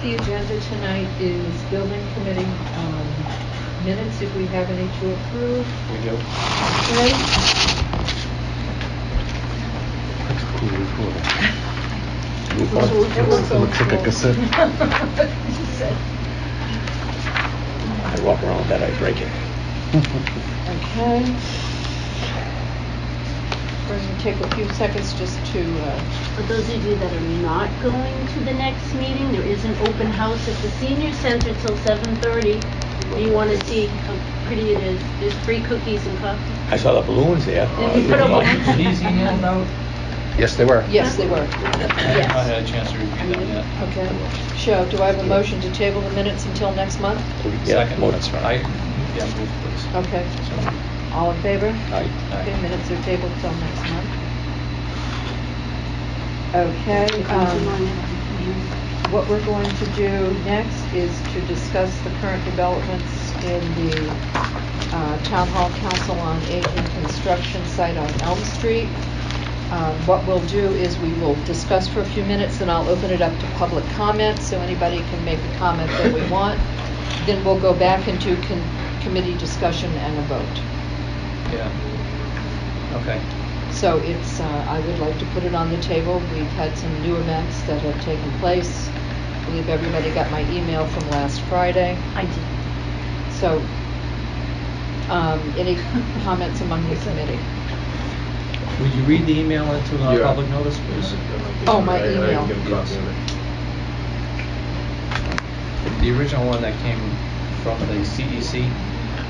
the agenda tonight is building committee minutes, if we have any to approve. We do. Right? That's a cool recorder. It Looks like a cassette. I walk around with that, I break it. Okay. We're going to take a few seconds just to... For those of you that are not going to the next meeting, there is an open house at the senior center till 7:30. You want to see how pretty it is. There's free cookies and coffee. I saw the balloons there. And you put up a- Were these emailed out? Yes, they were. Yes, they were. I haven't had a chance to review them yet. Okay. Joe, do I have a motion to table the minutes until next month? Yeah, Second. well, that's right. Yeah, move please. Okay. So, All in favor? Aye. Okay, minutes are tabled till next month. Okay, what we're going to do next is to discuss the current developments in the Town Hall Council on Aging construction site on Elm Street. What we'll do is we will discuss for a few minutes, and I'll open it up to public comment, so anybody can make a comment that we want. Then we'll go back into committee discussion and a vote. yeah. Okay. So it's, I would like to put it on the table. We've had some new events that have taken place. I believe everybody got my email from last Friday. I did. So, any comments among the committee? Would you read the email into our Yeah. public notice, please? Oh, my email. I can give a copy of it. The original one that came from the CEC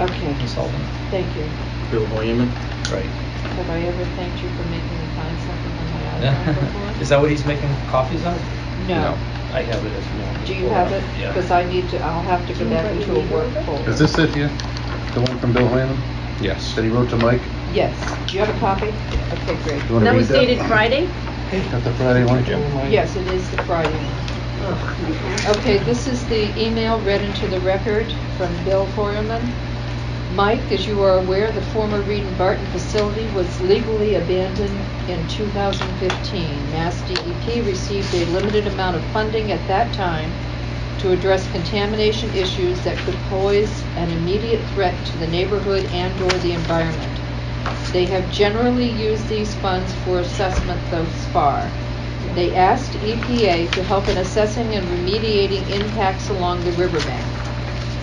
Okay, consultant. thank you. Bill Hoyman. Right. Have I ever thanked you for making me find something on my iPhone before? Is that what he's making copies of? No. I have it if you want. Do you have it? Yeah. Because I'll have to go back into a work folder. Is this it here? The one from Bill Hannon? Yes. That he wrote to Mike? Yes. Do you have a copy? Okay, great. You wanna That read was dated Friday? Got the Friday one? Yes, it is the Friday one. Okay, this is the email read into the record from Bill Feuerman. Mike, as you are aware, the former Reed and Barton facility was legally abandoned in 2015. Mass DEP received a limited amount of funding at that time to address contamination issues that could pose an immediate threat to the neighborhood and/or the environment. They have generally used these funds for assessment thus far. They asked EPA to help in assessing and remediating impacts along the riverbank.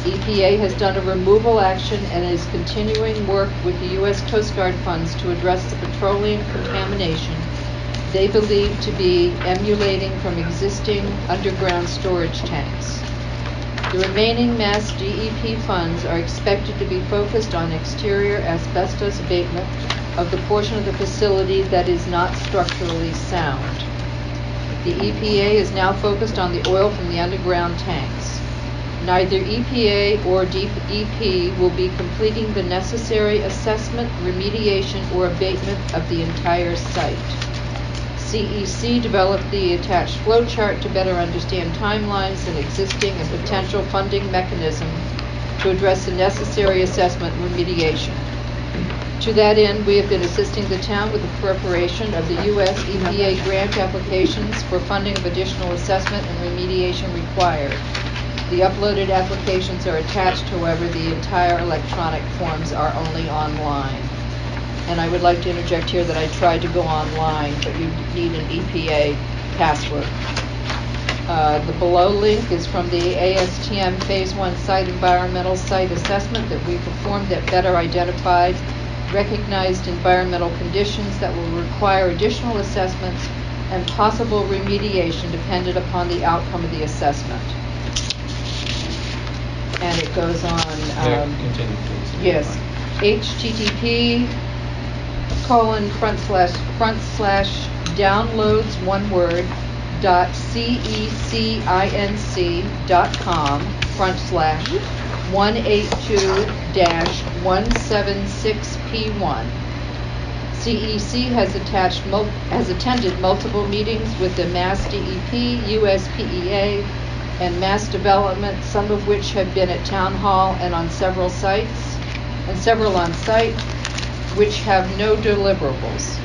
EPA has done a removal action and is continuing work with the U.S. Coast Guard funds to address the petroleum contamination they believe to be emulating from existing underground storage tanks. The remaining Mass DEP funds are expected to be focused on exterior asbestos abatement of the portion of the facility that is not structurally sound. The EPA is now focused on the oil from the underground tanks. Neither EPA or DEP will be completing the necessary assessment, remediation, or abatement of the entire site. CEC developed the attached flow chart to better understand timelines and existing and potential funding mechanism to address the necessary assessment and remediation. To that end, we have been assisting the town with the preparation of the U.S. EPA grant applications for funding of additional assessment and remediation required. The uploaded applications are attached, however, the entire electronic forms are only online. And I would like to interject here that I tried to go online, but you need an EPA password. The below link is from the ASTM Phase 1 Site Environmental Site Assessment that we performed that better identified recognized environmental conditions that will require additional assessments and possible remediation dependent upon the outcome of the assessment. And it goes on. Continue, please. Yes, http://downloads one word .cecinc.com/182-176P1. CEC has attended multiple meetings with the Mass DEP, USPEA, and Mass Development, some of which have been at Town Hall and on several sites, and several on site, which have no deliverables.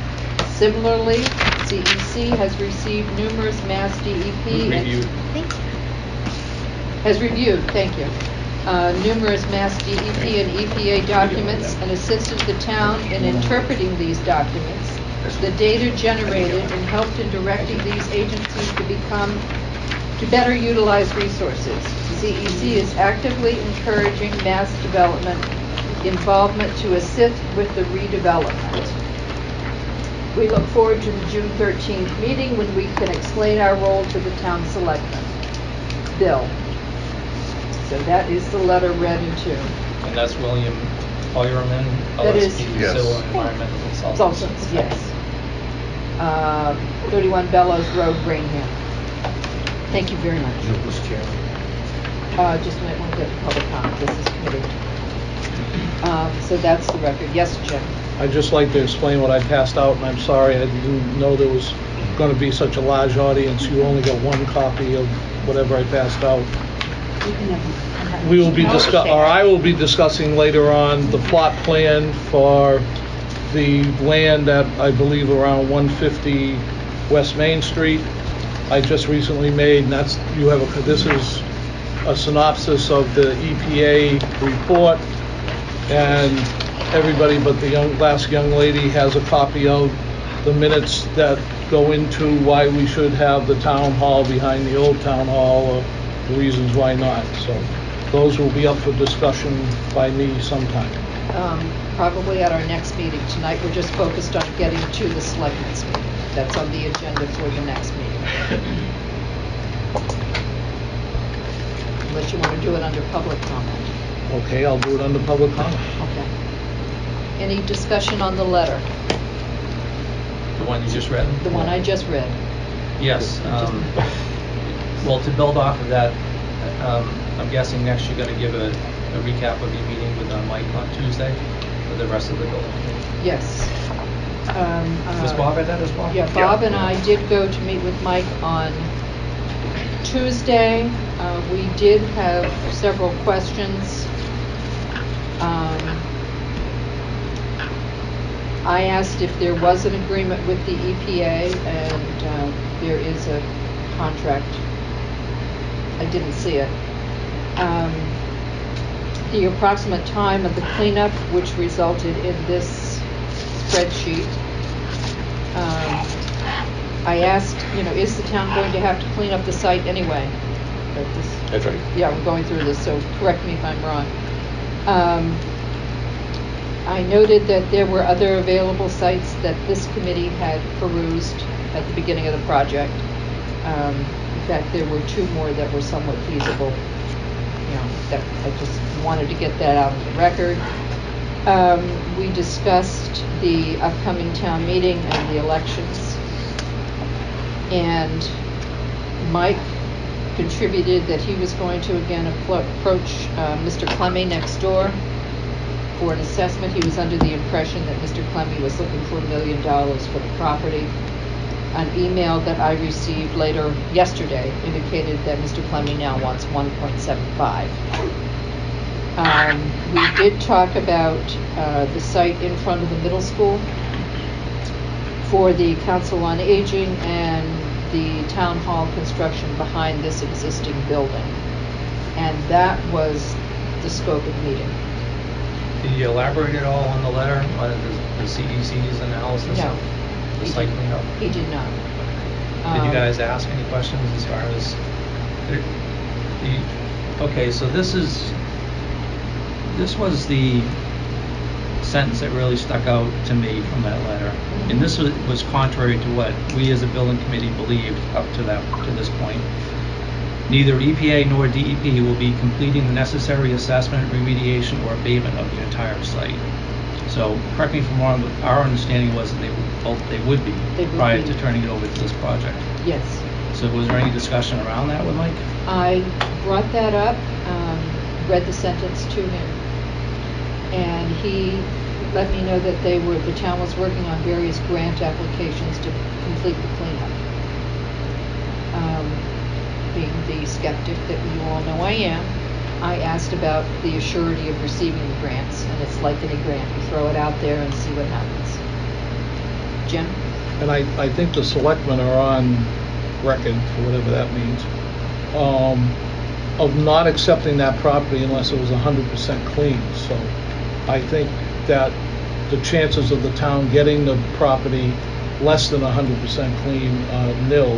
Similarly, CEC has received numerous Mass DEP Review. Thank you. Has reviewed, thank you, numerous Mass DEP and EPA documents and assisted the town in interpreting these documents, the data generated, and helped in directing these agencies to better utilize resources. CEC is actively encouraging mass development involvement to assist with the redevelopment. We look forward to the June 13th meeting when we can explain our role to the town selectmen. Bill. So that is the letter read into. And that's William Feuerman, That is- LSP, Yes. Civil and Environmental Consultants. Consultants, yes. 31 Bellows Road, Rainham. Thank you very much. Mr. Chairman. Just a minute, we'll get public comment, this is committee. So that's the record. Yes, Jim? I'd just like to explain what I passed out, and I'm sorry, I didn't know there was going to be such a large audience. You only got one copy of whatever I passed out. We will be I will be discussing later on the plot plan for the land at, I believe, around 150 West Main Street. I just recently made, and that's, this is a synopsis of the EPA report, and everybody but the last young lady has a copy of the minutes that go into why we should have the town hall behind the old town hall, or the reasons why not. So those will be up for discussion by me sometime. Probably at our next meeting. Tonight, we're just focused on getting to the selectmen's meeting. That's on the agenda for the next meeting. Unless you want to do it under public comment. Okay, I'll do it under public comment. Okay. Any discussion on the letter? The one you just read? The one I just read. Yes. Well, to build off of that, I'm guessing next you're going to give a recap of your meeting with Mike on Tuesday for the rest of the building. Yes. Was Bob at that as well? Yeah, Bob and I did go to meet with Mike on Tuesday. We did have several questions. I asked if there was an agreement with the EPA, and there is a contract. I didn't see it. The approximate time of the cleanup, which resulted in this spreadsheet. I asked, is the town going to have to clean up the site anyway? That's right. Yeah, we're going through this, so correct me if I'm wrong. I noted that there were other available sites that this committee had perused at the beginning of the project. In fact, there were two more that were somewhat feasible. That I just wanted to get that out of the record. We discussed the upcoming town meeting and the elections. And Mike contributed that he was going to again approach Mr. Clemmy next door for an assessment. He was under the impression that Mr. Clemmy was looking for $1 million for the property. An email that I received later yesterday indicated that Mr. Clemmy now wants 1.75. We did talk about the site in front of the middle school for the Council on Aging and the town hall construction behind this existing building. And that was the scope of the meeting. Did you elaborate at all on the letter, on the CEC's analysis No. of the site cleanup? He did not. Did you guys ask any questions as far as okay, so this was the sentence that really stuck out to me from that letter. And this was contrary to what we as a building committee believed up to this point. Neither EPA nor DEP will be completing the necessary assessment, remediation, or abatement of the entire site. So, correct me if I'm wrong, but our understanding was that they would be prior to turning it over to this project. Yes. So was there any discussion around that with Mike? I brought that up, read the sentence to him, and he let me know that the town was working on various grant applications to complete the cleanup. Being the skeptic that you all know I am, I asked about the assurity of receiving the grants, and it's like any grant. You throw it out there and see what happens. Jim? And I think the selectmen are on record, for whatever that means, of not accepting that property unless it was 100% clean. So I think that the chances of the town getting the property less than 100% clean are nil.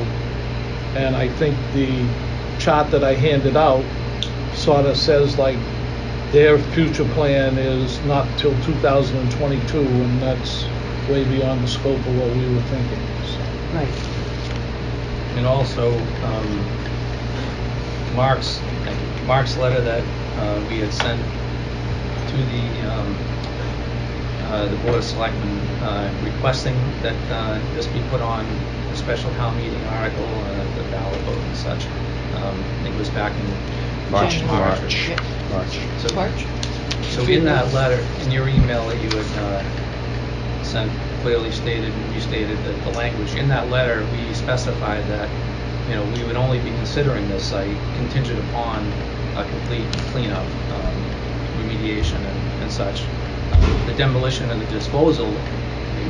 And I think the chart that I handed out sort of says like their future plan is not till 2022, and that's way beyond the scope of what we were thinking. So. Right. And also, Mark's letter that we had sent to the Board of Selectmen requesting that this be put on a special town meeting article, the ballot vote and such. I think it was back in March. So, March? So in that letter, in your email that you had sent, clearly stated and restated that the language in that letter, we specified that, you know, we would only be considering this site contingent upon a complete cleanup, remediation and such. The demolition and the disposal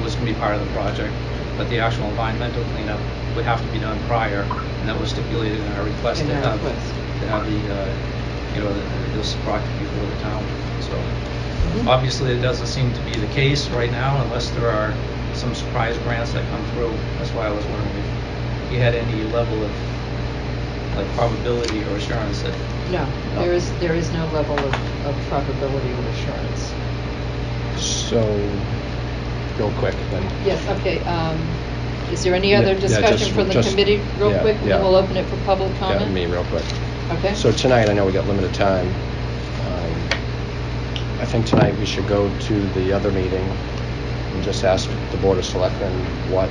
was going to be part of the project, but the actual environmental cleanup would have to be done prior, and that was stipulated in our request to have the, this project before the town. So obviously it doesn't seem to be the case right now unless there are some surprise grants that come through. That's why I was wondering if you had any level of like probability or assurance that. No, there is no level of probability or assurance. So, real quick then. Yes, okay, is there any other Yeah, discussion from the just- committee, real yeah, quick, and then yeah. we'll open it for public Yeah, comment? me real quick. Okay. So tonight, I know we got limited time. I think tonight we should go to the other meeting and just ask the Board of Selectmen what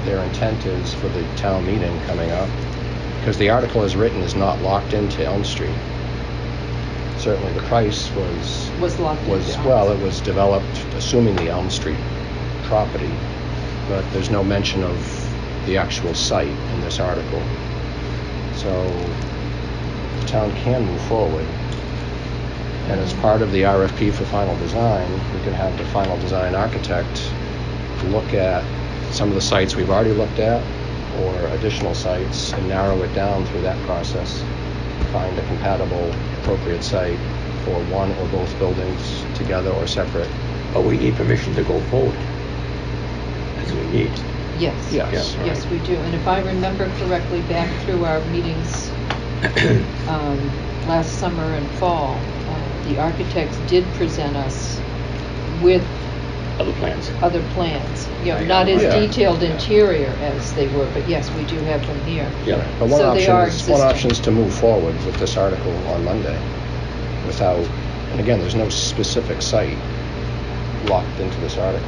their intent is for the town meeting coming up. Because the article as written is not locked into Elm Street. Certainly the price Was locked into Elm well, Street. it was developed assuming the Elm Street property, but there's no mention of the actual site in this article. So the town can move forward. And as part of the RFP for final design, we could have the final design architect look at some of the sites we've already looked at or additional sites and narrow it down through that process, find a compatible, appropriate site for one or both buildings together or separate. But we need permission to go forward, as we need. Yes. Yes. Yeah. Yes, we do, and if I remember correctly, back through our meetings last summer and fall, the architects did present us with Other plans. other plans. You know, I not got as it. Yeah. detailed interior as they were, but yes, we do have them here. Yeah. But one So they are option existing. is to move forward with this article on Monday without, and again, there's no specific site locked into this article.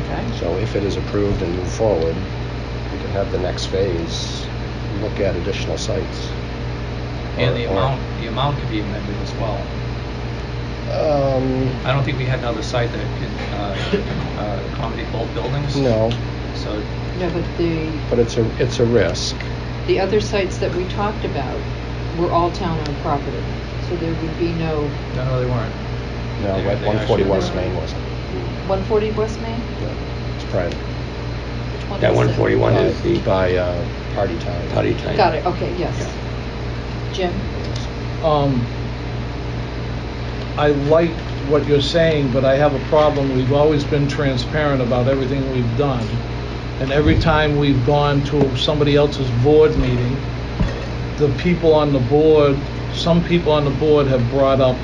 Okay. So if it is approved and moved forward, we can have the next phase look at additional sites. And Or- the amount could be amended as well. I don't think we had another site that could accommodate both buildings. No, So, No, but but it's a risk. the other sites that we talked about were all town-owned property, so there would be no no, they weren't. No, They- what they 140 actually- West Main wasn't. 140 West Main? No, it's private. Which one That is it? 141 is the By Party Time. Putty time. Got it, okay, yes. Jim? I like what you're saying, but I have a problem. We've always been transparent about everything we've done. And every time we've gone to somebody else's board meeting, the people on the board, some people on the board have brought up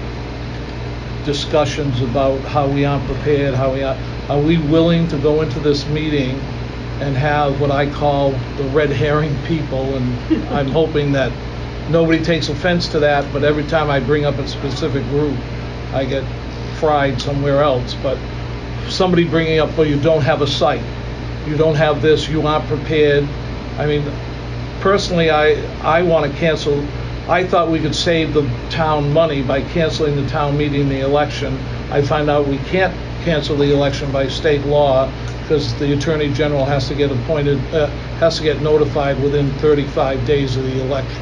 discussions about how we aren't prepared, are we willing to go into this meeting and have what I call the red herring people? And I'm hoping that nobody takes offense to that, but every time I bring up a specific group, I get fried somewhere else. But somebody bringing up, well, you don't have a site, you don't have this, you aren't prepared. I mean, personally, I want to cancel. I thought we could save the town money by canceling the town meeting, the election. I find out we can't cancel the election by state law because the Attorney General has to get appointed, has to get notified within 35 days of the election.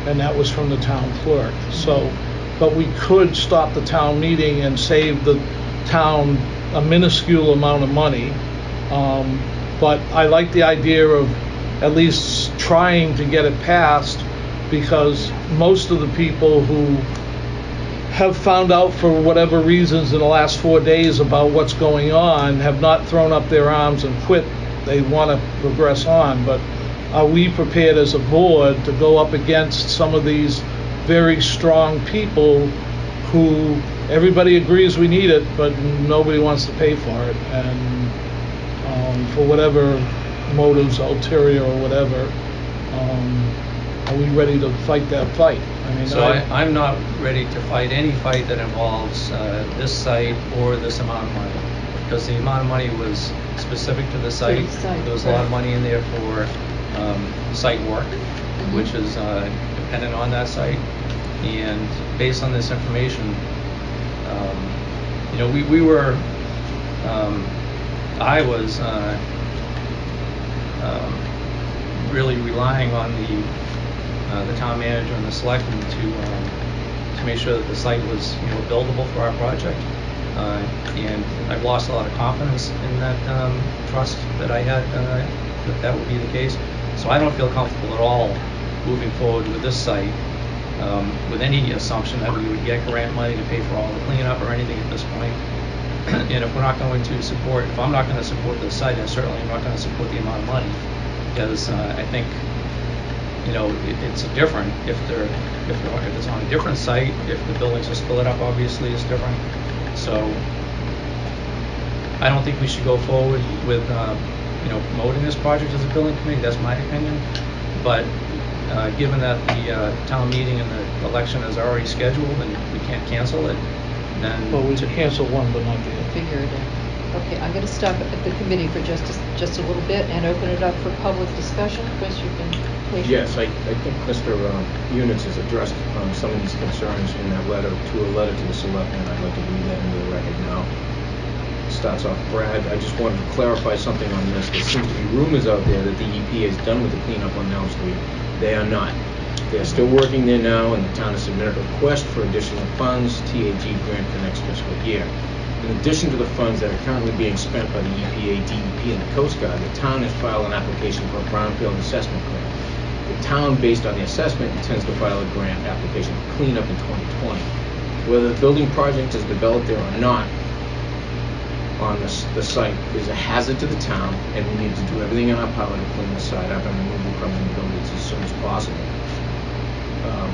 And that was from the town clerk. So, but we could stop the town meeting and save the town a minuscule amount of money. But I like the idea of at least trying to get it passed, because most of the people who have found out for whatever reasons in the last 4 days about what's going on have not thrown up their arms and quit. They want to progress on, but are we prepared as a board to go up against some of these very strong people who everybody agrees we need it, but nobody wants to pay for it, and for whatever motives, ulterior or whatever, are we ready to fight that fight? I mean, So I'm not ready to fight any fight that involves this site or this amount of money, because the amount of money was specific to the site. site, There was a lot of right. money in there for site work, which is dependent on that site. And based on this information, we were, I was really relying on the town manager and the selectmen to make sure that the site was buildable for our project. And I've lost a lot of confidence in that trust that I had that would be the case. So I don't feel comfortable at all moving forward with this site with any assumption that we would get grant money to pay for all the cleanup or anything at this point. And if we're not going to support, if I'm not going to support the site, I certainly am not going to support the amount of money, because I think it's different if it's on a different site. If the buildings are split up, obviously it's different. So I don't think we should go forward with promoting this project as a building committee. That's my opinion. But given that the town meeting and the election is already scheduled and we can't cancel it, then well, we can cancel one, but not the other. Figure it out. Okay, I'm going to stop at the committee for just a little bit and open it up for public discussion. Chris, you've been patient. Yes, I think Mr. Units has addressed some of these concerns in that letter to the selectmen. I'd like to read that into the record now. Starts off, Brad, I just wanted to clarify something on this. There seems to be rumors out there that the EPA is done with the cleanup on Elm Street. They are not. They are still working there now, and the town has submitted a request for additional funds, TAG grant for next fiscal year. In addition to the funds that are currently being spent by the EPA, DEP, and the Coast Guard, the town has filed an application for a brownfield assessment grant. The town, based on the assessment, intends to file a grant application for cleanup in 2020. Whether the building project is developed there or not, on the site is a hazard to the town, and we need to do everything in our power to clean the site up and remove the permanent buildings as soon as possible.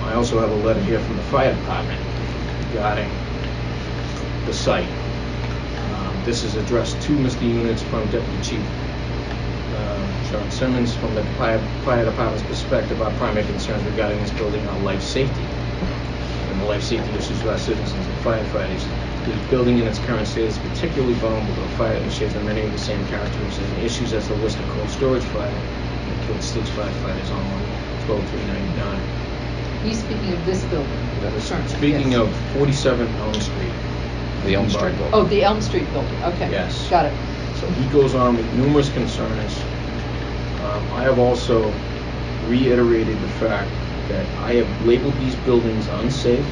I also have a letter here from the fire department regarding the site. This is addressed to Mr. Units from Deputy Chief Sean Simmons. From the fire department's perspective, our primary concerns regarding this building are life safety and the life safety issues for our citizens and firefighters. The building in its current state is particularly vulnerable to fire and shares many of the same characteristics and issues as the list of cold storage fire that killed 6 firefighters on 12/3/99. He's speaking of this building. Speaking Yes. of 47 Elm Street. The Elm Street Barton. building. Oh, the Elm Street building, okay. Yes. Got it. So he goes on with numerous concerns. I have also reiterated the fact that I have labeled these buildings unsafe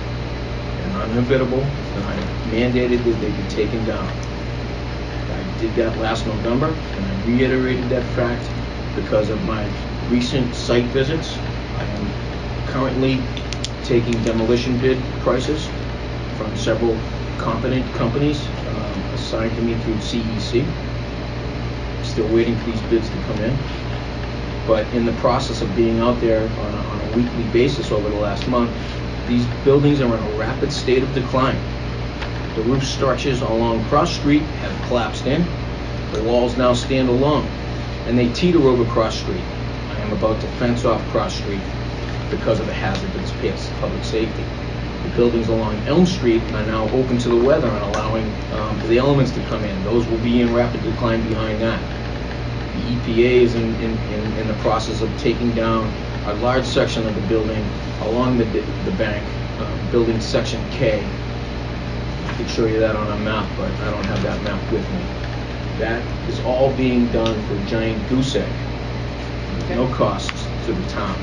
and uninhabitable, and I have mandated that they be taken down. I did that last November, and I reiterated that fact because of my recent site visits. I am currently taking demolition bid prices from several competent companies assigned to me through CEC. Still waiting for these bids to come in. But in the process of being out there on a weekly basis over the last month, these buildings are in a rapid state of decline. The roof structures along Cross Street have collapsed in. The walls now stand alone, and they teeter over Cross Street. I am about to fence off Cross Street because of the hazard to this public safety. The buildings along Elm Street are now open to the weather and allowing the elements to come in. Those will be in rapid decline behind that. The EPA is in the process of taking down a large section of the building along the bank, building section K. I could show you that on a map, but I don't have that map with me. That is all being done for a giant goose egg. No costs to the town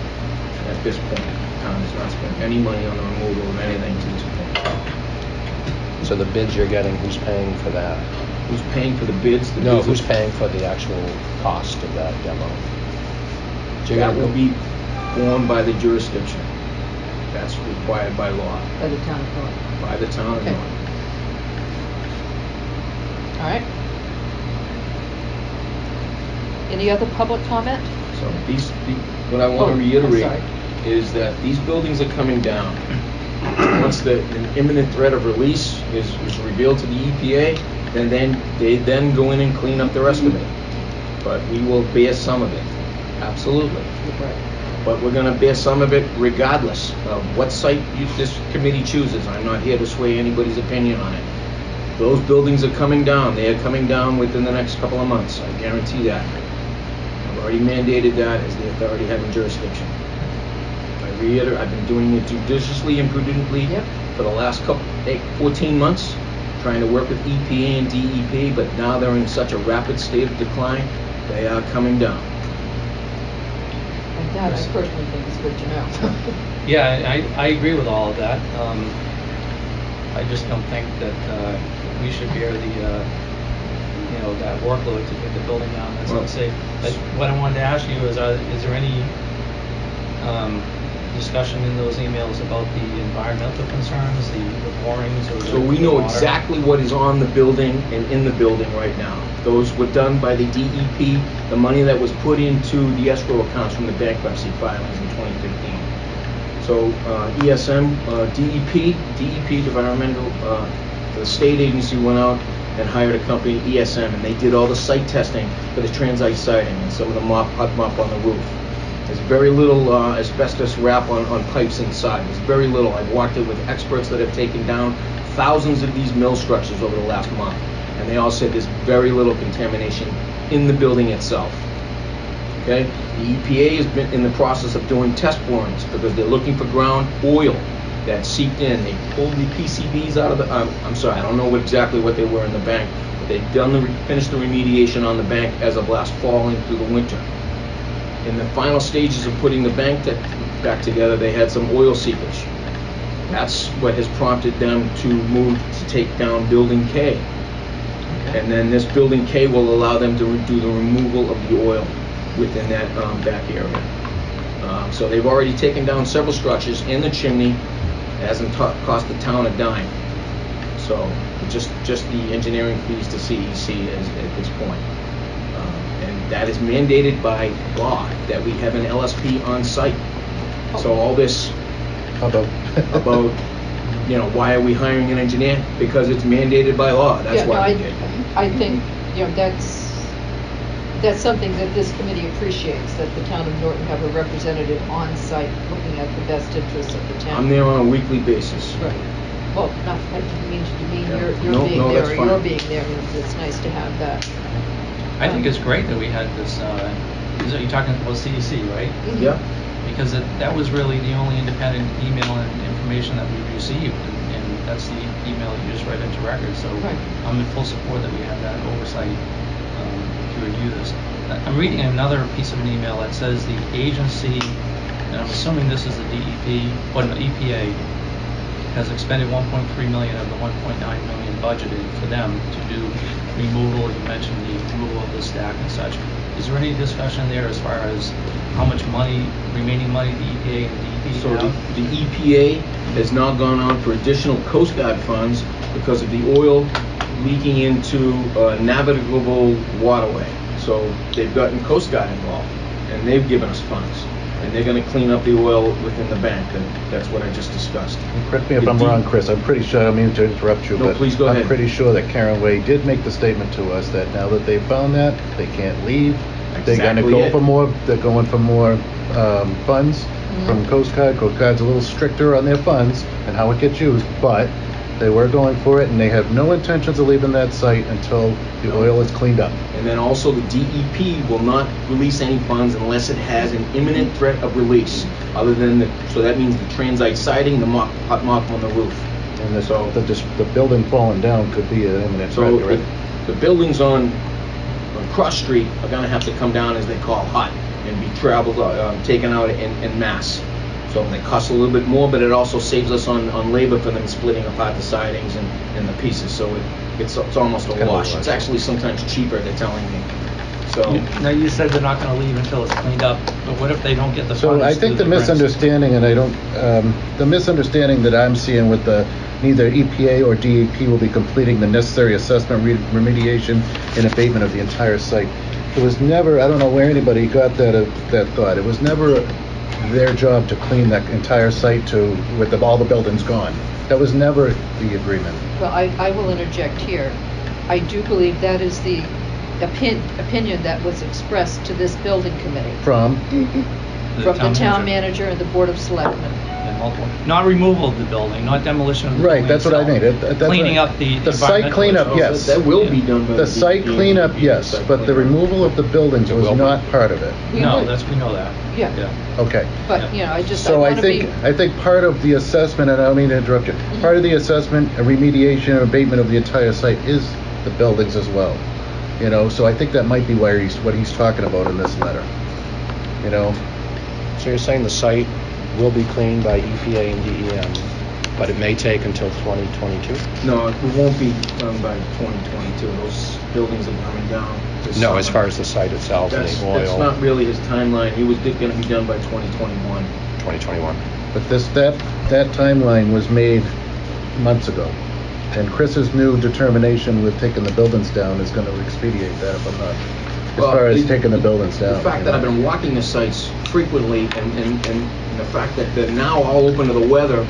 at this point. The town has not spent any money on the removal of anything to this point. So the bids you're getting, who's paying for that? Who's paying for the bids? The No, bids who's are- paying for the actual cost of that demo? So you're That gonna will go- be borne by the jurisdiction. That's required by law, by the town of Norton. by the town of Okay. Norton. All right. Any other public comment? So what I want Oh, to I'm reiterate sorry. is that these buildings are coming down. Once an imminent threat of release is revealed to the EPA, then they go in and clean up the rest of it. But we will bear some of it, absolutely. But we're gonna bear some of it regardless of what site this committee chooses. I'm not here to sway anybody's opinion on it. Those buildings are coming down. They are coming down within the next couple of months. I guarantee that. I've already mandated that as the authority having jurisdiction. I've been doing it judiciously and prudently Yep. for the last 14 months, trying to work with EPA and DEP, but now they're in such a rapid state of decline, they are coming down. And that I personally think is good to know. Yeah, I agree with all of that. I just don't think that we should bear that workload to get the building down. That's Well, unsafe. But what I wanted to ask you is there any discussion in those emails about the environmental concerns, the borings, or the So we know water? exactly what is on the building and in the building right now. Those were done by the DEP, the money that was put into the escrow accounts from the bankruptcy filings in 2015. So ESM, DEP, Environmental, the state agency went out and hired a company, ESM, and they did all the site testing for the transite siding and some of the hot mop on the roof. There's very little asbestos wrap on pipes inside. There's very little. I've walked it with experts that have taken down thousands of these mill structures over the last month, and they all said there's very little contamination in the building itself. Okay? The EPA has been in the process of doing test borings because they're looking for ground oil that seeped in. They pulled the PCBs out of the, I'm sorry, I don't know exactly what they were in the bank, but they've finished the remediation on the bank as of last fall and through the winter. In the final stages of putting the bank back together, they had some oil seepage. That's what has prompted them to move to take down Building K. And then this Building K will allow them to do the removal of the oil within that back area. So they've already taken down several structures in the chimney. It hasn't cost the town a dime. So just the engineering fees to CEC at this point. And that is mandated by law that we have an LSP on site. So all this about why are we hiring an engineer? Because it's mandated by law. That's why we did. I think, that's something that this committee appreciates, that the town of Norton have a representative on site looking at the best interests of the town. I'm there on a weekly basis. Right. Well, not, I didn't mean to demean Yeah. your No, being no, there, that's or fine. your being there. It's nice to have that. I think it's great that we had this, you're talking about CEC, right? Mhm. Yeah. Because that was really the only independent email and information that we received, and that's the email you just read into record. So Right. I'm in full support that we have that oversight to review this. I'm reading another piece of an email that says the agency, and I'm assuming this is the DEP, or no, EPA, has expended 1.3 million of the 1.9 million budgeted for them to do removal. You mentioned the removal of the stack and such. Is there any discussion there as far as how much remaining money the EPA and DEP So have? the EPA has now gone on for additional Coast Guard funds because of the oil leaking into a navigable waterway. So they've gotten Coast Guard involved, and they've given us funds. And they're gonna clean up the oil within the bank. That's what I just discussed. Correct me if I'm wrong, Chris, I'm pretty sure, I don't mean to interrupt you, No, but please go ahead. I'm pretty sure that Karen Way did make the statement to us that now that they've found that, they can't leave. They're gonna Exactly go it. for more, they're going for more funds from Coast Guard. Coast Guard's a little stricter on their funds and how it gets used, but they were going for it, and they have no intentions of leaving that site until the oil is cleaned up. And then also the DEP will not release any funds unless it has an imminent threat of release, other than so that means the transite siding, the hot mop on the roof. And So- the building falling down could be an imminent threat, So correct? the buildings on Cross Street are gonna have to come down, as they call hot, and be taken out in mass. So they cost a little bit more, but it also saves us on labor for them splitting apart the sidings and the pieces. So it's almost a Kind of a wash. wash. It's actually sometimes cheaper, they're telling me. So, Now, you said they're not gonna leave until it's cleaned up, but what if they don't get the funds? So I to think the do rest? misunderstanding, and I don't, the misunderstanding that I'm seeing with the, neither EPA or DEP will be completing the necessary assessment, remediation, and abatement of the entire site. It was never, I don't know where anybody got that thought. It was never their job to clean that entire site with all the buildings gone. That was never the agreement. Well, I will interject here. I do believe that is the opinion that was expressed to this building committee From, from the town manager and the board of selectmen. And multiple, not removal of the building, not demolition of the building right, that's what I mean. itself. That's Cleaning what- up the The site environmental cleanup, issues. yes. that will be done by The site DEP. cleanup, yes, Site but the cleanup. removal of the buildings was will be. not part of it. We No, would- we know that. Yeah, Okay. but, you know, I So I want to be, think part of the assessment, and I don't mean to interrupt you, part of the assessment, remediation, and abatement of the entire site is the buildings as well. You know, so I think that might be what he's talking about in this letter. You know, So you're saying the site will be cleaned by EPA and DEM, but it may take until 2022? No, it won't be done by 2022. Those buildings are coming down this No, as summer. far as the site itself and That's the oil, not really his timeline. He was gonna be done by 2021. 2021. but that timeline was made months ago. And Chris's new determination with taking the buildings down is gonna expedite that, if I'm not, as Well, far as the- taking the buildings down. The fact you that know. I've been walking the sites frequently and the fact that they're now all open to the weather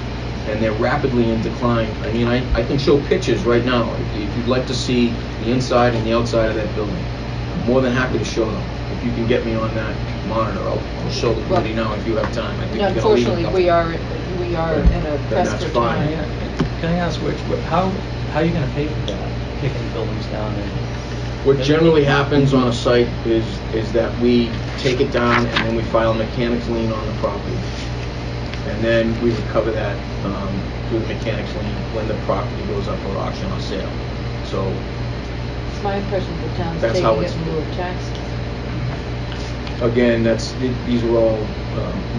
and they're rapidly in decline. I mean, I can show pictures right now if you'd like to see the inside and the outside of that building. I'm more than happy to show them. If you can get me on that monitor, I'll show the committee now if you have time. I think you're gonna leave unfortunately, it up. we are in a press that's for fine. time. Can I ask, how are you gonna pay for that, kicking the buildings down and? What generally happens on a site is that we take it down and then we file a mechanics lien on the property. And then we recover that through the mechanics lien when the property goes up for auction or sale. So It's my impression the town's That's taking how it it's- in lieu of taxes. again, these are all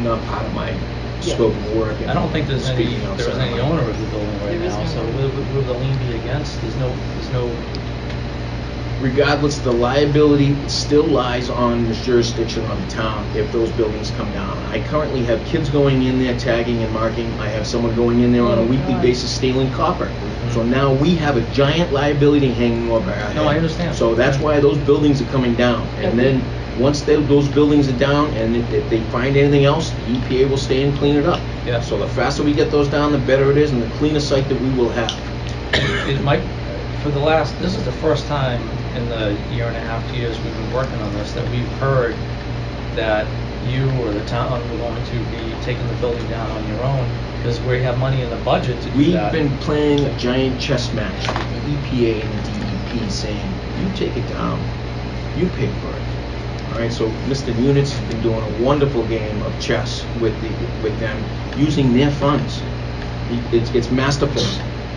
not part of my scope of work. and I don't think there's any speaking outside my- owner of the building right There is now, no so owner. will the lien be against? There's no, Regardless, the liability still lies on the jurisdiction of the town if those buildings come down. I currently have kids going in there tagging and marking. I have someone going in there on a Oh, weekly God. basis stealing copper. So now we have a giant liability hanging over our head. No, I understand. So that's why those buildings are coming down. And then, once those buildings are down and if they find anything else, the EPA will stay and clean it up. Yeah. So the faster we get those down, the better it is and the cleaner site that we will have. it might, this is the first time in the year and a half, 2 years we've been working on this, that we've heard that you or the town were going to be taking the building down on your own, because we have money in the budget to do We've that. been playing a giant chess match with the EPA and the DEP saying, you take it down, you pay for it. All right, so Mr. Munitz has been doing a wonderful game of chess with them, using their funds. It's masterful.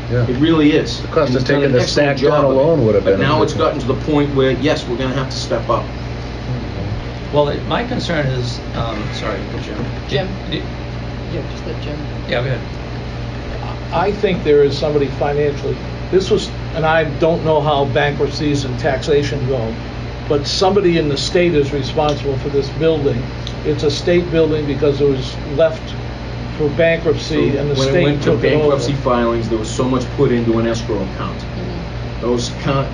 Yeah. It really is. The cost And of he's done taking an the excellent stack down job of it. alone would have been But now it's ridiculous. gotten to the point where, yes, we're gonna have to step up. Well, my concern is, sorry, Jim. Jim? It- Yeah, just let Jim. Yeah, go ahead. I think there is somebody financially, and I don't know how bankruptcies and taxation go, but somebody in the state is responsible for this building. It's a state building because it was left for bankruptcy and the When it state went to took it over. bankruptcy filings, there was so much put into an escrow account.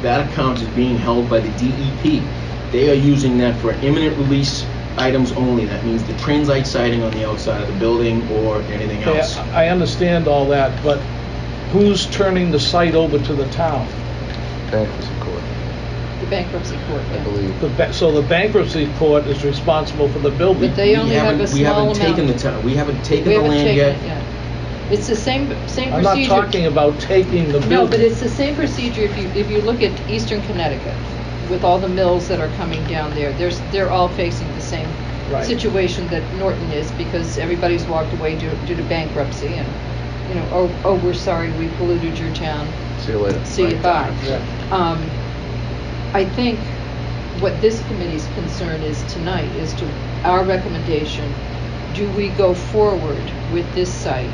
That account is being held by the DEP. They are using that for imminent release items only. That means the transite siding on the outside of the building or anything Okay, else. I understand all that, but who's turning the site over to the town? Bankruptcy court, The bankruptcy court, I yeah. believe. So the bankruptcy court is responsible for the building. But they only have a We haven't small taken the amount. town, we haven't taken We the haven't land taken yet. it yet. It's the same procedure. I'm not talking about taking the building. No, but it's the same procedure if you look at Eastern Connecticut, with all the mills that are coming down there, they're all facing the same Right. situation that Norton is, because everybody's walked away due to bankruptcy and, you know, oh, we're sorry, we polluted your town, See you later. see you bye. Yeah. I think what this committee's concern is tonight is to our recommendation, do we go forward with this site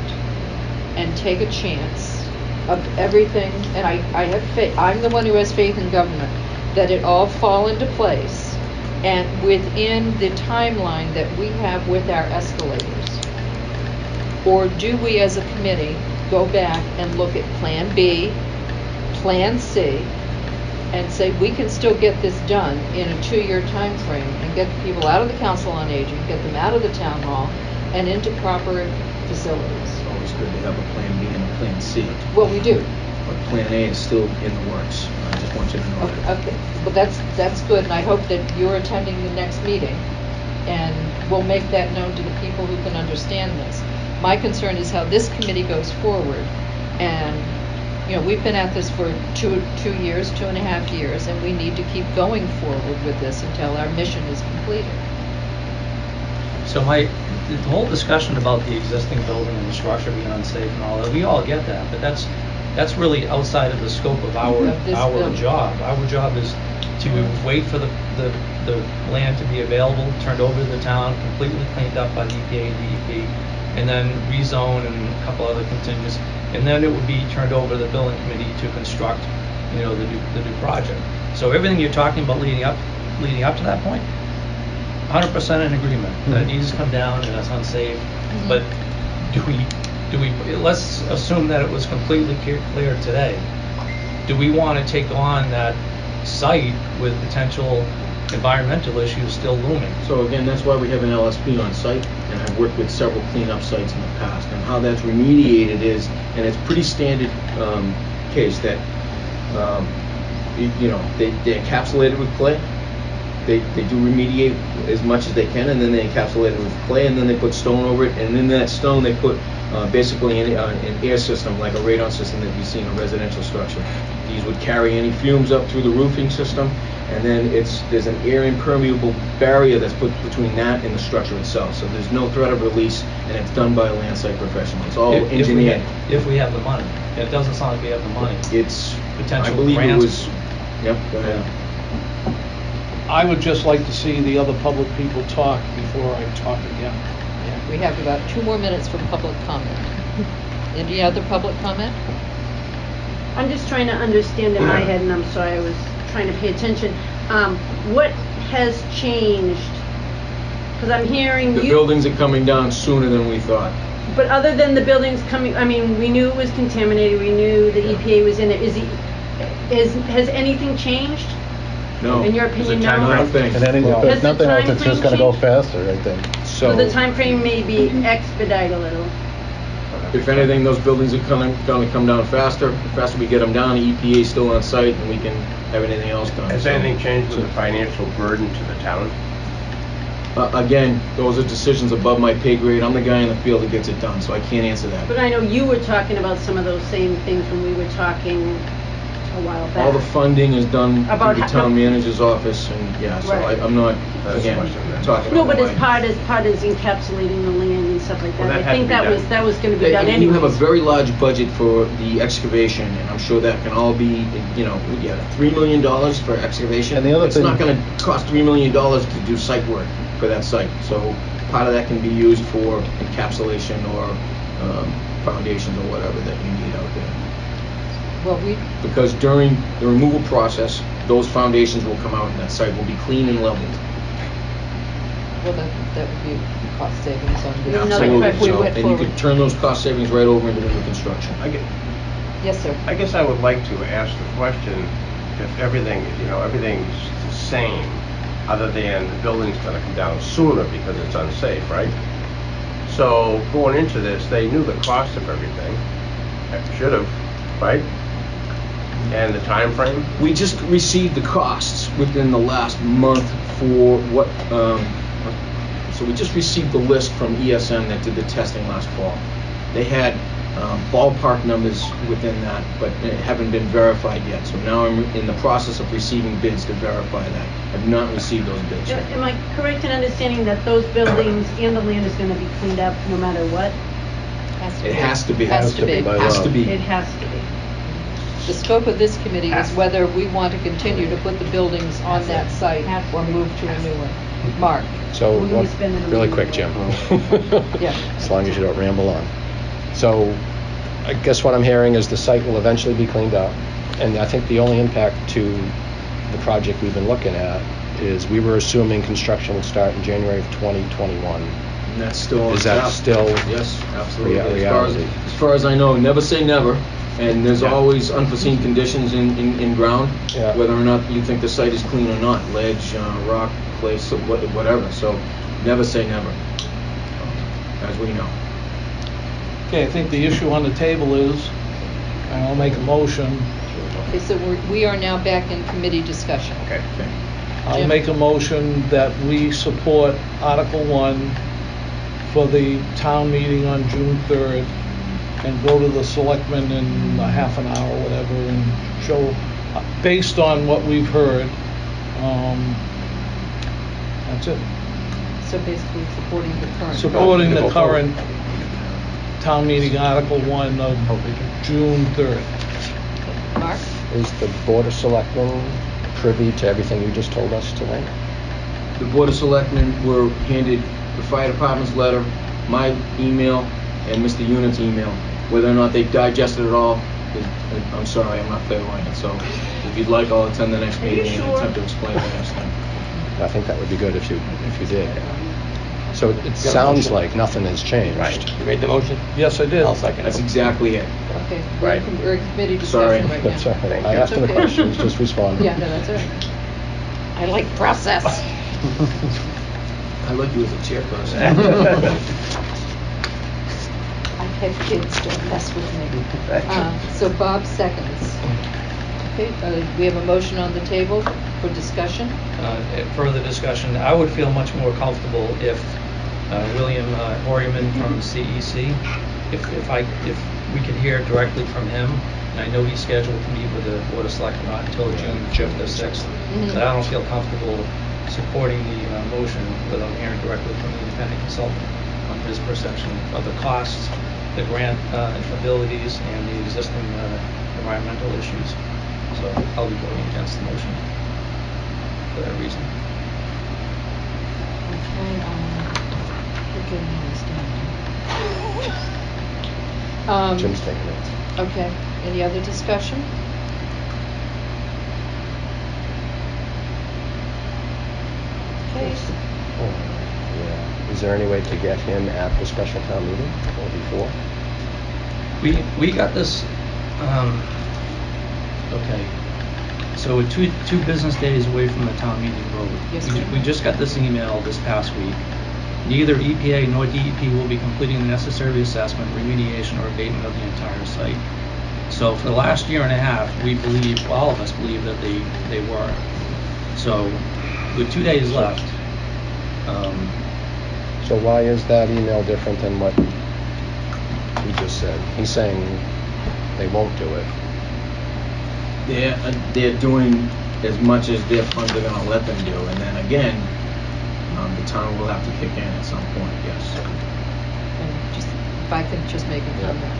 and take a chance of everything, and I have faith, I'm the one who has faith in government, that it all fall into place and within the timeline that we have with our escalators? Or do we as a committee go back and look at Plan B, Plan C, and say we can still get this done in a 2-year time frame and get the people out of the Council on Aging, get them out of the town hall and into proper facilities? It's always good to have a Plan B and a Plan C, Well, we do. but Plan A is still in the works. I just want you to know that. Okay, but that's good, and I hope that you're attending the next meeting, and we'll make that known to the people who can understand this. My concern is how this committee goes forward, and, you know, we've been at this for 2.5 years, and we need to keep going forward with this until our mission is completed. So the whole discussion about the existing building and the structure being unsafe and all that, we all get that, but that's really outside of the scope of our building. job. Our job is to wait for the land to be available, turned over to the town, completely cleaned up by the EPA and DEP, and then rezone and a couple other contingents, and then it would be turned over to the building committee to construct, you know, the new project. So everything you're talking about leading up to that point, 100% in agreement that it needs to come down and it's unsafe. But do we? Let's assume that it was completely clear today. Do we want to take on that site with potential environmental issues still looming? So again, that's why we have an LSP on site, and I've worked with several cleanup sites in the past. And how that's remediated is, and it's pretty standard case that, they encapsulate it with clay. They do remediate as much as they can, and then they encapsulate it with clay, and then they put stone over it, and in that stone they put basically an air system, like a radon system that you see in a residential structure. These would carry any fumes up through the roofing system, and then there's an air impermeable barrier that's put between that and the structure itself. So there's no threat of release, and it's done by a land site professional. It's all engineered. If we have the money. It doesn't sound like we have the money. It's potential I believe grants. it was. Yep. Go ahead. I would just like to see the other public people talk before I talk again. We have about 2 more minutes for public comment. Any other public comment? I'm just trying to understand in my head, and I'm sorry, I was trying to pay attention. What has changed? Because I'm hearing The you. buildings are coming down sooner than we thought. But other than the buildings coming, I mean, we knew it was contaminated. We knew the EPA was in it. Has anything changed? No. In your opinion, I no? don't think. And any, Has if the nothing else, time it's just frame gonna go changed? faster, I think. So the time frame may be expedite a little. If anything, those buildings are gonna come down faster. The faster we get them down, the EPA is still on site, and we can have anything else done. Has So, anything changed with the financial burden to the town? Again, those are decisions above my pay grade. I'm the guy in the field that gets it done, so I can't answer that. But I know you were talking about some of those same things when we were talking a while back. All the funding is done About through the how- town manager's office, and so Right. I'm not, That's again, the question then. talking No, about but as my- part is encapsulating the land and stuff like Well, that. that I had think to be done. that was going to be I done mean, anyways. you have a very large budget for the excavation, and I'm sure that can all be, $3 million for excavation. And the other It's thing- not gonna cost $3 million to do site work for that site. So part of that can be used for encapsulation or foundations or whatever that you need out there. Well, Because during the removal process, those foundations will come out and that site will be clean and leveled. that would be cost savings on this. Another Absolutely. question. If we So- went And you forward. could turn those cost savings right over into the new construction. Yes, sir. I guess I would like to ask the question, if everything's the same, other than the building's gonna come down sooner because it's unsafe, right? So going into this, they knew the cost of everything, should have, right? And the time frame. We just received the costs within the last month for what, so we just received the list from ESN that did the testing last fall. They had ballpark numbers within that, but it haven't been verified yet. So now I'm in the process of receiving bids to verify that. I've not received those bids yet. Am I correct in understanding that those buildings and the land is going to be cleaned up no matter what? It has to be. Has to be. by Has law. to be. It has to be. The scope of this committee is whether we want to continue to put the buildings on that site or move to a new one. Mark? So, When we spend the really money. quick, Jim. Yeah. As long as you don't ramble on. So, I guess what I'm hearing is the site will eventually be cleaned up, and I think the only impact to the project we've been looking at is we were assuming construction would start in January of 2021. And that's still on Is that tap. still Yes, absolutely. reality? As far as I know, never say never, and there's Yeah. always unforeseen conditions in ground, Yeah. whether or not you think the site is clean or not, ledge, rock, clay, so whatever, so never say never, as we know. Okay, I think the issue on the table is, and I'll make a motion, Okay, so we are now back in committee discussion. Okay. I'll Jim? make a motion that we support Article 1 for the town meeting on June 3rd and go to the selectmen in a half an hour, whatever, and show, based on what we've heard, that's it. So basically supporting the current. Supporting the Go forward. current town meeting Article 1 of June 3rd. Mark? Is the Board of Selectmen privy to everything you just told us tonight? The Board of Selectmen were handed the fire department's letter, my email, and Mr. Unit's email. Whether or not they've digested it all, I'm sorry, I'm not clairvoyant, so if you'd like, I'll attend the next Are you meeting and sure? attempt to explain the next thing. I think that would be good if you did. So it sounds like nothing has changed. Right. You made the motion? Yes, I did. I'll second That's it. exactly it. Okay, Right. we're in committee Sorry. discussion right now. That's all right. Thank I you. asked him a Okay. question, he's just responding. Yeah, no, that's all right. I like process. I like you as a chairperson. I've had kids, don't mess with me. So Bob seconds. Okay, we have a motion on the table for discussion. Further discussion, I would feel much more comfortable if William Horryman from CEC, if we could hear directly from him. And I know he's scheduled to meet with the Board of Selectmen not until June 5th or 6th. Mhm. But I don't feel comfortable supporting the motion without hearing directly from the independent consultant on his perception of the costs, the grant abilities, and the existing environmental issues. So I'll be voting against the motion for that reason. Okay, we're getting this down. Jim's taking it. Okay, any other discussion? Okay, Oh, yeah. Is there any way to get him at the special town meeting or before? We got this, okay. So we're two business days away from the town meeting vote. Yes, We- sir. We just got this email this past week. Neither EPA nor DEP will be completing the necessary assessment, remediation, or abatement of the entire site. So for the last year and a half, we believe, well, all of us believe that they were. So with 2 days left, So why is that email different than what he just said? He's saying they won't do it. They're doing as much as their funds are gonna let them do, and then again, the town will have to kick in at some point, yes. and just, if I could just make a comment.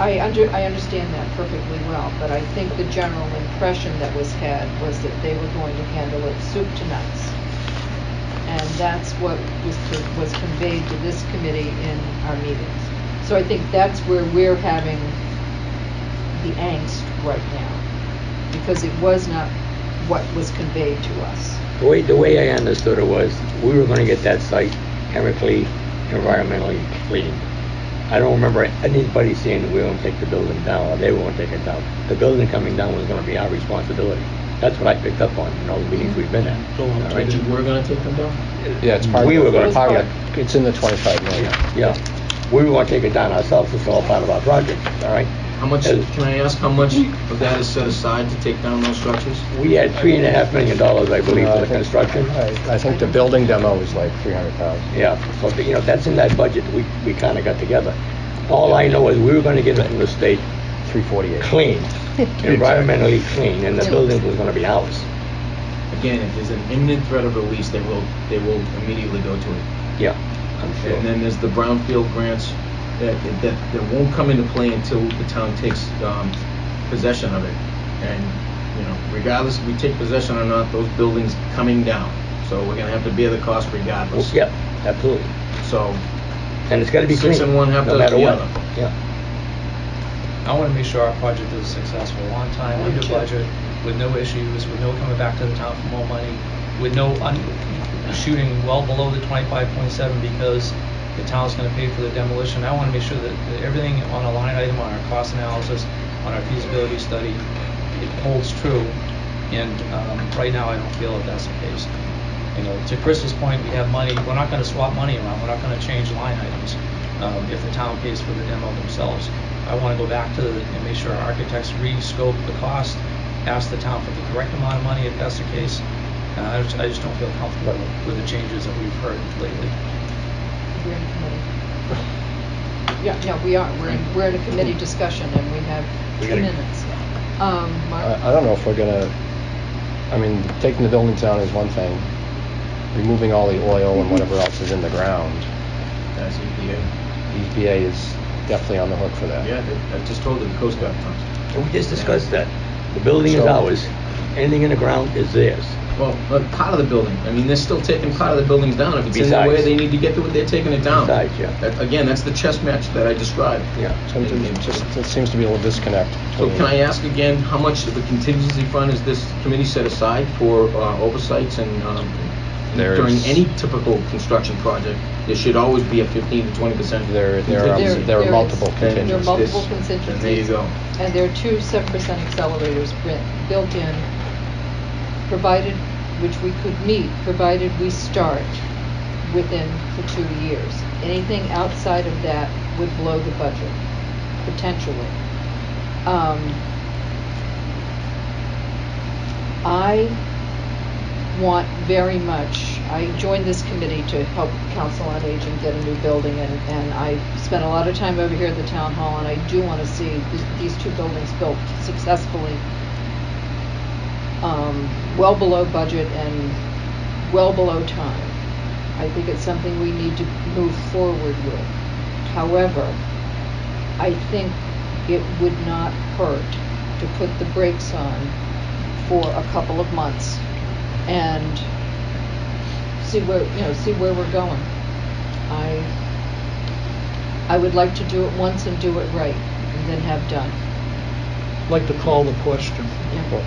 I understand that perfectly well, but I think the general impression that was had was that they were going to handle it soup to nuts. And that's what was conveyed to this committee in our meetings. So I think that's where we're having the angst right now, because it was not what was conveyed to us. The way I understood it was, we were gonna get that site chemically, environmentally clean. I don't remember anybody saying that we were gonna take the building down, or they were gonna take it down. The building coming down was gonna be our responsibility. That's what I picked up on in all the meetings we've been at. All right? We're gonna take them down? Yeah, it's part of We were gonna part of- take It's in the 25 million. Yeah, we were gonna take it down ourselves, it's all part of our project, all right? How much, As- can I ask how much of that is set aside to take down those structures? We had $3.5 million, I believe, No, for I the think- construction. I think the building demo is like 300,000. Yeah, so, that's in that budget we kinda got together. All I know is we were gonna get it in the state 348. clean, environmentally clean, and the building was gonna be ours. Again, if there's an imminent threat of release, they will immediately go to it. Yeah, I'm sure. And then there's the brownfield grants that won't come into play until the town takes possession of it. And, regardless if we take possession or not, those buildings coming down. So we're gonna have to bear the cost regardless. Yeah, absolutely. So, And it's gotta be clean, 6 and 1 half no dozen matter the what. other. Yeah. I want to make sure our project is successful, on time, Me under too. budget, with no issues, with no coming back to the town for more money, with no shooting well below the 25.7 because the town's gonna pay for the demolition. I wanna make sure that everything on a line item, on our cost analysis, on our feasibility study, it holds true. And right now, I don't feel that that's the case. You know, to Chris's point, we have money. We're not going to swap money around. We're not going to change line items if the town pays for the demo themselves. I want to go back to and make sure our architects re-scope the cost, ask the town for the correct amount of money if that's the case. I just don't feel comfortable with the changes that we've heard lately. We're in committee. Yeah, no, we are. We're in a committee discussion, and we have 2 minutes. Mark? I don't know if we're gonna, I mean, taking the buildings down is one thing. Removing all the oil and whatever else is in the ground, That's EPA. EPA is definitely on the hook for that. Yeah, I just told you the Coast Guard comes. We just discussed that. The building is So- ours. Anything in the ground is theirs. Well, part of the building. I mean, they're still taking part of the buildings down. If it's in the way Besides. they need to get to it, they're taking it down. Besides, yeah. Again, that's the chess match that I described. Yeah. It seems to be a little disconnect. So between- can I ask again, how much of a contingency fund is this committee set aside for oversights and during There's- any typical construction project? There should always be a 15 to 20%. There are There is. multiple There are There are contingencies. multiple And contingencies. there you go. And there are 2 7% accelerators built in, provided, which we could meet, provided we start within the 2 years. Anything outside of that would blow the budget, potentially. I want very much, I joined this committee to help Council on Aging get a new building, and I spent a lot of time over here at the town hall, and I do want to see these 2 buildings built successfully, well below budget and well below time. I think it's something we need to move forward with. However, I think it would not hurt to put the brakes on for a couple of months and see where we're going. I would like to do it once and do it right, and then have done. I'd like to call the question. Yeah.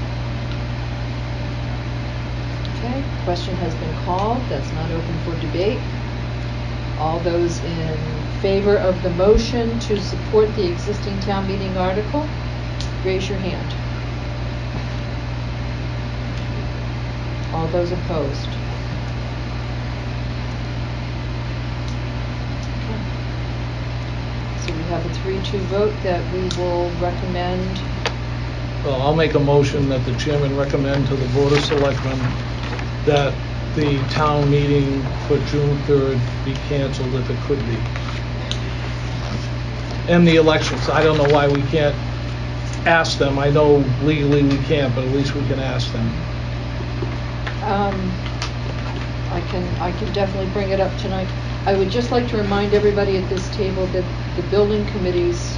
Okay, question has been called. That's not open for debate. All those in favor of the motion to support the existing town meeting article, raise your hand. All those opposed? Okay. So we have a 3-2 vote that we will recommend. Well, I'll make a motion that the chairman recommend to the Board of Selectmen that the town meeting for June 3rd be canceled if it could be. And the elections. I don't know why we can't ask them. I know legally we can't, but at least we can ask them. I can definitely bring it up tonight. I would just like to remind everybody at this table that the building committee's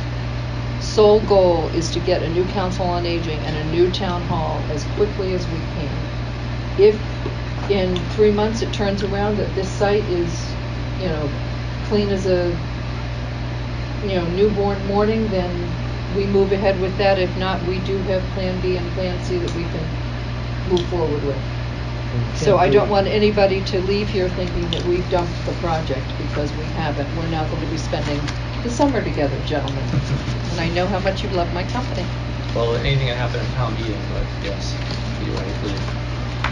sole goal is to get a new council on aging and a new town hall as quickly as we can. If in 3 months it turns around that this site is, clean as a, newborn morning, then we move ahead with that. If not, we do have Plan B and Plan C that we can move forward with. So I don't want anybody to leave here thinking that we've dumped the project, because we haven't. We're now going to be spending the summer together, gentlemen. And I know how much you love my company. Well, anything can happen in town meeting, but yes, you're right.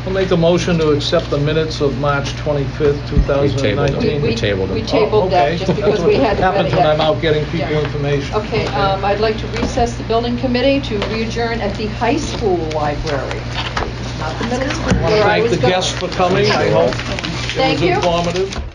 I'll make a motion to accept the minutes of March 25th, 2019. We tabled them. We tabled that Okay. just because we hadn't read Happens it when yet. I'm out getting people Yeah. information. Okay, I'd like to recess the building committee to adjourn at the high school library, not the middle school. I want to where I thank was the going. guests for coming. I hope it Thank was you. informative.